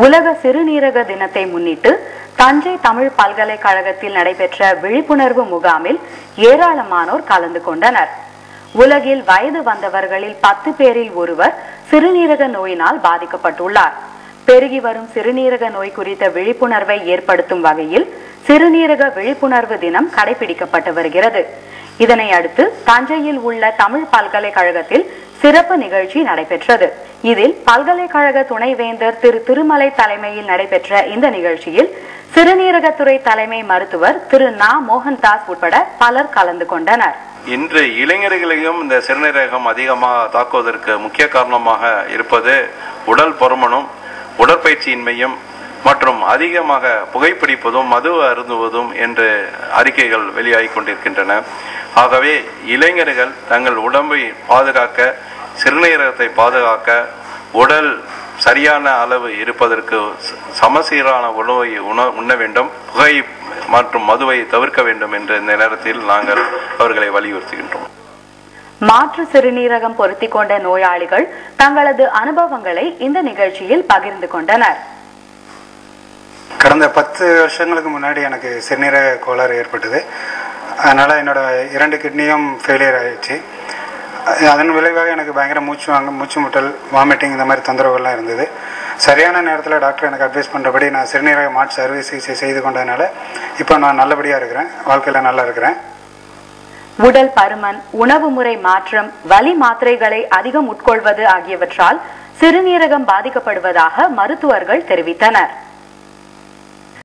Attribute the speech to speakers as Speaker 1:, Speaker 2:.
Speaker 1: உலக சிறுநீரக தினத்தை முன்னிட்டு தஞ்சை தமிழ் பல்கலைக்கழகத்தில் நடைபெற்ற விழிப்புணர்வு முகாமில் ஏராளமானோர் கலந்து கொண்டனர். உலகில் வயது வந்தவர்களில் 10 பேரில் ஒருவர் சிறுநீரக நோயினால் பாதிக்கப்பட்டுள்ளார். பெருகி வரும் சிறுநீரக நோய் குறித்த விழிப்புணர்வை ஏற்படுத்தும் வகையில் சிறுநீரக விழிப்புணர்வு தினம் கடைபிடிக்கப்பட்டு வருகிறது. இதனை அடுத்து தஞ்சையில் உள்ள தமிழ் பல்கலைக்கழகத்தில் சிறப்பு நிகழ்ச்சி நடைபெற்றது. இதில் பல்கலைக்கழக துணைவேந்தர் திரு திருமலை தலைமையில் நடைபெற்ற இந்த நிகழ்ச்சியில் சிறுநீரகத்துறை தலைமை மருத்துவர் திரு நா மோகன்தாஸ் உட்பட பலர் கலந்து கொண்டனர்.
Speaker 2: இன்று இளைஞர்களையும் இந்த சிறுநீரகம் அதிகமாக தாக்குவதற்கு முக்கிய காரணமாக இருப்பது உடல் பருமனும் உடற்பயிற்சியின்மையும் மற்றும் அதிகமாக புகைப்பிடிப்பதும் மது அருந்துவதும் என்று அறிக்கைகள் வெளியாகி கொண்டிருக்கின்றன. ஆகவே இளைஞர்கள் தங்கள் உடம்பை பாதுகாக்க, சிறுநீரகத்தை பாதுகாக்க, உடல் சரியான அளவு இருப்பதற்கு சமசீரான உணவை உண்ண வேண்டும், புகை மற்றும் மதுவை தவிர்க்க வேண்டும் என்ற இந்த நேரத்தில் நாங்கள் அவர்களை வலியுறுத்துகின்றோம்.
Speaker 1: மாற்று சிறுநீரகம் பொருத்திக் கொண்ட நோயாளிகள் தங்களது அனுபவங்களை இந்த நிகழ்ச்சியில் பகிர்ந்து கொண்டனர்.
Speaker 3: கடந்த 10 வருஷங்களுக்கு முன்னாடி எனக்கு சிறுநீரக கோளாறு ஏற்பட்டது. அதனால் என்னோட 2 கிட்னியும் ஃபெயிலியர் ஆயிடுச்சு. அதன் விளைவாக எனக்கு பயங்கர மூச்சு முட்டல், வாமிட்டிங் இந்த மாதிரி தொந்தரவுகள்லாம் இருந்தது. சரியான நேரத்தில் டாக்டர் எனக்கு அட்வைஸ் பண்ணுறபடி நான் சிறுநீரக மாற்று அறுவை சிகிச்சை செய்து கொண்டதுனால இப்போ நான் நல்லபடியாக இருக்கிறேன், வாழ்க்கையில் நல்லா இருக்கிறேன்.
Speaker 1: உடல் பருமன், உணவு முறை மாற்றம், வலி மாத்திரைகளை அதிகம் உட்கொள்வது ஆகியவற்றால் சிறுநீரகம் பாதிக்கப்படுவதாக மருத்துவர்கள் தெரிவித்தனர்.